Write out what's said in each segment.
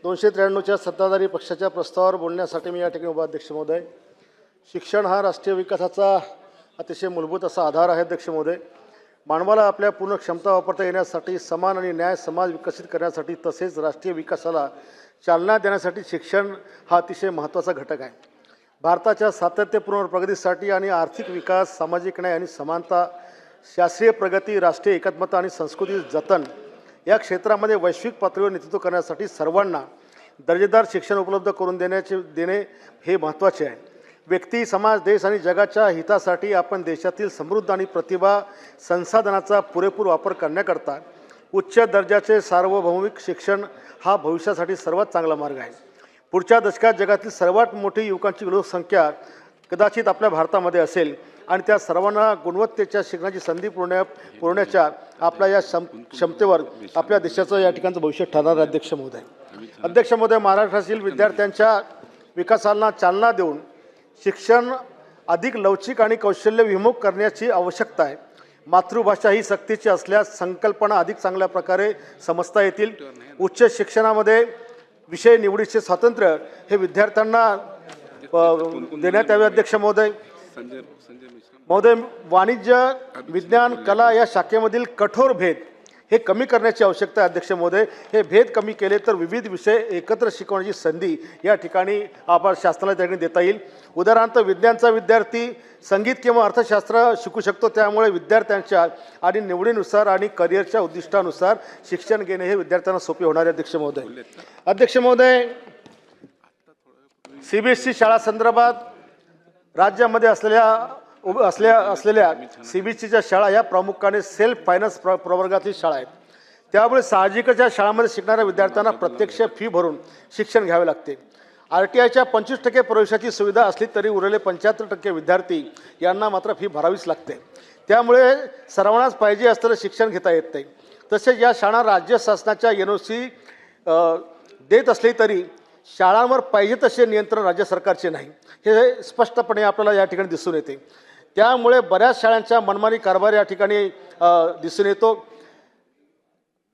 293च्या सत्ताधारी पक्षाच्या प्रस्तावावर बोलण्यासाठी मी या ठिकाणी उपाध्यक्ष महोदय. शिक्षण हा राष्ट्रीय विकासाचा अतिशय मूलभूत असा आधार आहे. अध्यक्ष महोदय, मानवाला आपल्या पूर्ण क्षमता वापरता येण्यासाठी, समान आणि न्याय समाज विकसित करण्यासाठी तसेच राष्ट्रीय विकासाला चालना देण्यासाठी शिक्षण हा अतिशय महत्त्वाचा घटक आहे. भारताच्या सातत्यपूर्ण प्रगतीसाठी आणि आर्थिक विकास, सामाजिक न्याय आणि समानता, शास्त्रीय प्रगती, राष्ट्रीय एकात्मता आणि संस्कृती जतन या क्षेत्रामध्ये वैश्विक पातळीवर नेतृत्व करण्यासाठी सर्वांना दर्जेदार शिक्षण उपलब्ध करून देणे हे महत्त्वाचे आहे. व्यक्ती, समाज, देश आणि जगाच्या हितासाठी आपण देशातील समृद्ध आणि प्रतिभा संसाधनाचा पुरेपूर वापर करण्याकरता उच्च दर्जाचे सार्वभौमिक शिक्षण हा भविष्यासाठी सर्वात चांगला मार्ग आहे. पुढच्या दशकात जगातील सर्वात मोठी युवकांची लोकसंख्या कदाचित आपल्या भारतामध्ये असेल आणि त्या सर्वांना गुणवत्तेच्या शिक्षणाची संधी पुरवण्याच्या आपल्या या क्षमतेवर आपल्या देशाचं या ठिकाणचं भविष्य ठरणार आहे. अध्यक्ष महोदय, महाराष्ट्रातील विद्यार्थ्यांच्या विकासाला चालना देऊन शिक्षण अधिक लवचिक आणि कौशल्यविमुख करण्याची आवश्यकता आहे. मातृभाषा ही सक्तीची असल्यास संकल्पना अधिक चांगल्या प्रकारे समजता येतील. उच्च शिक्षणामध्ये विषय निवडीचे स्वातंत्र्य हे विद्यार्थ्यांना देण्यात यावे. अध्यक्ष महोदय, वाणिज्य, विज्ञान, कला या शाखेमधील कठोर भेद हे कमी करण्याची आवश्यकता आहे. अध्यक्ष महोदय, हे भेद कमी केले तर विविध विषय एकत्र शिकवण्याची संधी या ठिकाणी आपण शासनाला त्या ठिकाणी देता येईल. उदाहरणार्थ, विज्ञानचा विद्यार्थी संगीत किंवा अर्थशास्त्र शिकू शकतो. त्यामुळे विद्यार्थ्यांच्या आणि निवडीनुसार आणि करिअरच्या उद्दिष्टानुसार शिक्षण घेणे हे विद्यार्थ्यांना सोपे होणार आहे. अध्यक्ष महोदय, CBSE शाळा संदर्भात राज्यामध्ये असलेल्या CBSEच्या शाळा या प्रामुख्याने सेल्फ फायनान्स प्रवर्गातील शाळा आहेत. त्यामुळे साहजिकच या शाळांमध्ये शिकणाऱ्या विद्यार्थ्यांना प्रत्यक्ष फी भरून शिक्षण घ्यावे लागते. RTIच्या 25% प्रवेशाची सुविधा असली तरी उरलेले 75% विद्यार्थी यांना मात्र फी भरावीच लागते. त्यामुळे सर्वांनाच पाहिजे असलेलं शिक्षण घेता येत नाही. तसेच या शाळा राज्य शासनाच्या NOC देत असले तरी शाळांवर पाहिजे तसे नियंत्रण राज्य सरकारचे नाही, हे स्पष्टपणे आपल्याला या ठिकाणी दिसून येते. त्यामुळे बऱ्याच शाळांच्या मनमानी कारभार या ठिकाणी दिसून येतो.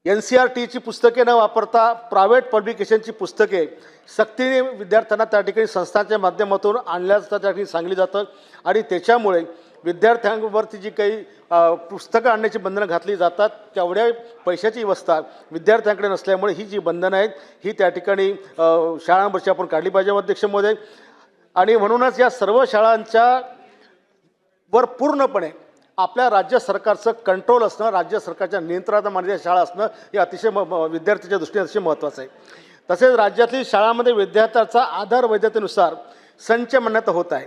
NCERTची पुस्तके न वापरता प्रायव्हेट पब्लिकेशनची पुस्तके सक्तीने विद्यार्थ्यांना त्या ठिकाणी संस्थांच्या माध्यमातून आणल्याचं त्या ठिकाणी सांगितलं जातं आणि त्याच्यामुळे विद्यार्थ्यांवरती जी काही पुस्तकं आणण्याची बंधनं घातली जातात तेवढ्या पैशाची व्यवस्था विद्यार्थ्यांकडे नसल्यामुळे ही जी बंधनं आहेत ही त्या ठिकाणी शाळांवरची आपण काढली पाहिजे. अध्यक्ष महोदय, आणि म्हणूनच या सर्व शाळांच्या वर पूर्णपणे आपल्या राज्य सरकारचं कंट्रोल असणं, राज्य सरकारच्या नियंत्रणामध्ये शाळा असणं हे अतिशय विद्यार्थ्याच्या दृष्टीने अतिशय महत्त्वाचं आहे. तसेच राज्यातील शाळांमध्ये विद्यार्थ्याचा आधार वैधतेनुसार संच मान्यता होत आहे.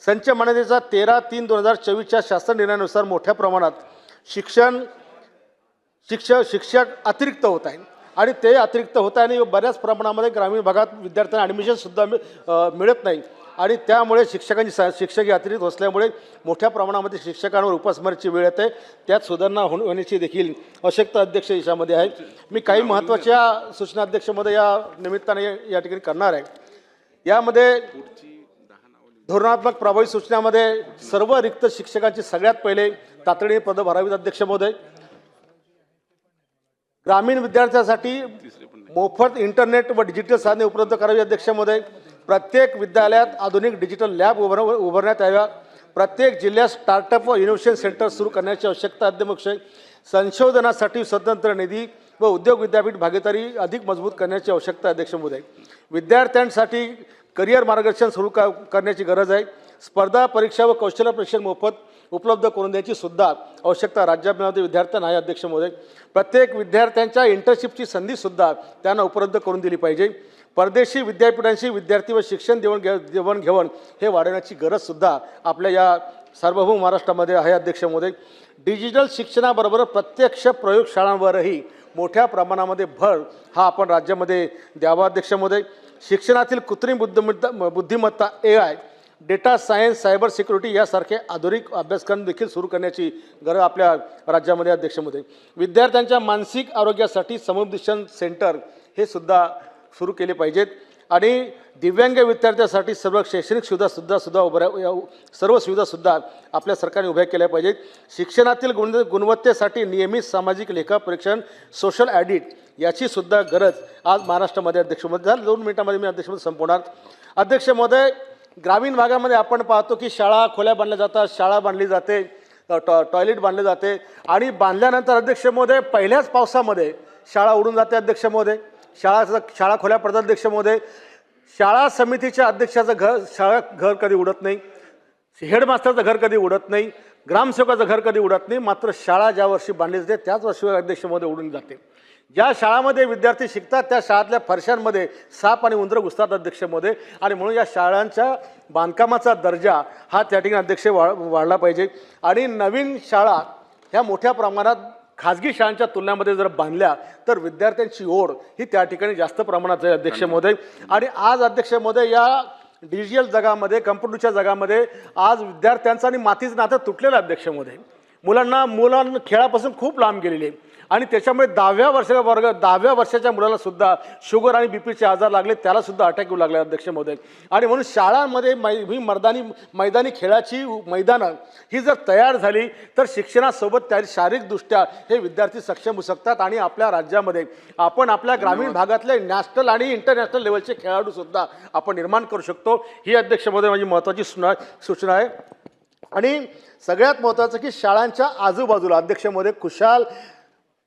संच मान्यतेचा 13/3/2024च्या शासन निर्णयानुसार मोठ्या प्रमाणात शिक्षक अतिरिक्त होत आहे आणि ते अतिरिक्त होत आहे आणि बऱ्याच प्रमाणामध्ये ग्रामीण भागात विद्यार्थ्यांना ॲडमिशनसुद्धा मिळत नाही आणि त्यामुळे शिक्षक अतिरिक्त असल्यामुळे मोठ्या प्रमाणामध्ये शिक्षकांवर उपासमारीची वेळ येते. त्यात सुधारणा होण्याची देखील आवश्यकता अध्यक्ष याच्यामध्ये आहे. मी काही महत्त्वाच्या सूचना अध्यक्षमध्ये या निमित्ताने या ठिकाणी करणार आहे. यामध्ये धोरणात्मक प्रभावी सूचनामध्ये सर्व रिक्त शिक्षकांची सगळ्यात पहिले तातडीने पदं भरावीत. अध्यक्ष महोदय, ग्रामीण विद्यार्थ्यांसाठी मोफत इंटरनेट व डिजिटल साधने उपलब्ध करावी. अध्यक्ष महोदय, प्रत्येक विद्यालयात आधुनिक डिजिटल लॅब उभारण्यात याव्या. प्रत्येक जिल्ह्यात स्टार्टअप व इनोव्हेशन सेंटर सुरू करण्याची आवश्यकता. अध्यक्ष, संशोधनासाठी स्वतंत्र निधी व उद्योग विद्यापीठ भागीदारी अधिक मजबूत करण्याची आवश्यकता. अध्यक्ष महोदय, विद्यार्थ्यांसाठी करिअर मार्गदर्शन सुरू करण्याची गरज आहे. स्पर्धा परीक्षा व कौशल्य प्रशिक्षण मोफत उपलब्ध करून द्यायची सुद्धा आवश्यकता राज्यामध्ये विद्यार्थ्यांना आहे. अध्यक्ष महोदय, प्रत्येक विद्यार्थ्यांच्या इंटर्नशिपची संधीसुद्धा त्यांना उपलब्ध करून दिली पाहिजे. परदेशी विद्यापीठांशी विद्यार्थी व शिक्षण देवाणघेवाण हे वाढवण्याची गरजसुद्धा आपल्या या सार्वभौम महाराष्ट्रामध्ये आहे. अध्यक्ष महोदय, डिजिटल शिक्षणाबरोबर प्रत्यक्ष प्रयोगशाळांवरही मोठ्या प्रमाणामध्ये भर हा आपण राज्यामध्ये द्यावा. अध्यक्ष महोदय, शिक्षणातील कृत्रिम बुद्धिमत्ता, AI, data science, cyber security यासारखे आधुनिक अभ्यासक्रम देखील सुरू करण्याची गरज आपल्या राज्यामध्ये. अध्यक्ष महोदय, विद्यार्थ्यांच्या मानसिक आरोग्यासाठी समुपदेशन सेंटर हे सुद्धा सुरू केले पाहिजेत. आणि दिव्यांग विद्यार्थ्यांसाठी सर्व शैक्षणिक सर्व सुविधासुद्धा आपल्या सरकारने उभ्या केल्या पाहिजेत. शिक्षणातील गुणवत्तेसाठी नियमित सामाजिक लेखापरीक्षण, सोशल ऑडिट याची सुद्धा गरज आज महाराष्ट्रामध्ये अध्यक्ष महोदय. 2 मिनिटांमध्ये मी अध्यक्ष महोदय संपवणार. अध्यक्ष महोदय, ग्रामीण भागामध्ये आपण पाहतो की शाळा खोल्या बांधल्या जातात, शाळा बांधली जाते, टॉयलेट बांधले जाते आणि बांधल्यानंतर अध्यक्ष महोदय पहिल्याच पावसामध्ये शाळा उडून जाते. अध्यक्ष महोदय, शाळा खोल्या पडतात. अध्यक्ष महोदय, शाळा समितीच्या अध्यक्षाचं घर कधी उडत नाही, हेडमास्टरचं घर कधी उडत नाही, ग्रामसेवकाचं घर कधी उडत नाही. मात्र शाळा ज्या वर्षी बांधली जाते त्याच वर्षी अध्यक्ष महोदय उडून जाते. ज्या शाळामध्ये विद्यार्थी शिकतात त्या शाळातल्या फरशांमध्ये साप आणि उंदरं घुसतात. अध्यक्ष महोदय, आणि म्हणून या शाळांच्या बांधकामाचा दर्जा हा त्या ठिकाणी अध्यक्ष वाढला पाहिजे. आणि नवीन शाळा ह्या मोठ्या प्रमाणात खाजगी शाळांच्या तुलनेमध्ये जर बांधल्या तर विद्यार्थ्यांची ओढ ही त्या ठिकाणी जास्त प्रमाणात आहे. अध्यक्ष महोदय, आणि आज अध्यक्ष महोदय या डिजिटल जगामध्ये, कम्प्युटरच्या जगामध्ये आज विद्यार्थ्यांचं आणि मातीचं नातं तुटलेलं. अध्यक्ष महोदय, मुलांना खेळापासून खूप लांब गेलेले आहे आणि त्याच्यामुळे 10व्या वर्षाच्या मुलाला सुद्धा शुगर आणि बीपीचे आजार लागले, त्याला सुद्धा अटॅक येऊ लागले. अध्यक्ष महोदय, आणि म्हणून शाळांमध्ये ही मैदानी खेळाची मैदानं ही जर तयार झाली तर शिक्षणासोबत त्या शारीरिकदृष्ट्या हे विद्यार्थी सक्षम होऊ शकतात आणि आपल्या राज्यामध्ये आपण आपल्या ग्रामीण भागातले नॅशनल आणि इंटरनॅशनल लेवलचे खेळाडू सुद्धा आपण निर्माण करू शकतो. ही अध्यक्ष महोदय माझी महत्त्वाची सूचना आहे. आणि सगळ्यात महत्त्वाचं की शाळांच्या आजूबाजूला अध्यक्ष महोदय खुशाल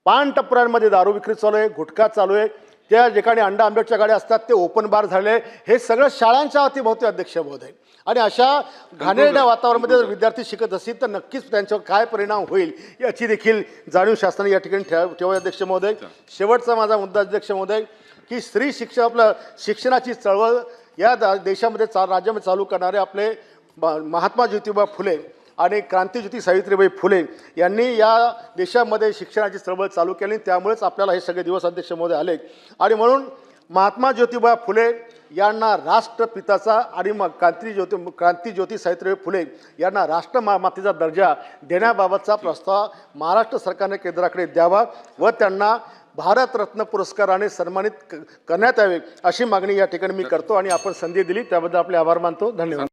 पान टपऱ्यांमध्ये दारू विक्री चालू आहे, गुटखा चालू आहे, त्या ठिकाणी अंडा आंबेडच्या गाड्या असतात ते ओपन बार झाले, हे सगळं शाळांच्या अवतीभोवती. अध्यक्ष महोदय, आणि अशा घाणेरड्या वातावरणामध्ये जर विद्यार्थी शिकत असतील तर नक्कीच त्यांच्यावर काय परिणाम होईल याची देखील जाणीव शासनाने या ठिकाणी ठेवा. अध्यक्ष महोदय, शेवटचा माझा मुद्दा अध्यक्ष महोदय की स्त्री शिक्षणाची चळवळ या देशामध्ये राज्यामध्ये चालू करणारे आपले महात्मा ज्योतिबा फुले आणि क्रांतिज्योती सावित्रीबाई फुले यांनी या देशामध्ये शिक्षणाची चळवळ चालू केली. त्यामुळेच आपल्याला हे सगळे दिवस अध्यक्ष महोदय आले. आणि म्हणून महात्मा ज्योतिबा फुले यांना राष्ट्रपिताचा आणि मग क्रांतिज्योती सावित्रीबाई फुले यांना राष्ट्रमातेचा दर्जा देण्याबाबतचा प्रस्ताव महाराष्ट्र सरकारने केंद्राकडे द्यावा व त्यांना भारतरत्न पुरस्काराने सन्मानित करण्यात यावे अशी मागणी या ठिकाणी मी करतो. आणि आपण संधी दिली त्याबद्दल आपले आभार मानतो. धन्यवाद.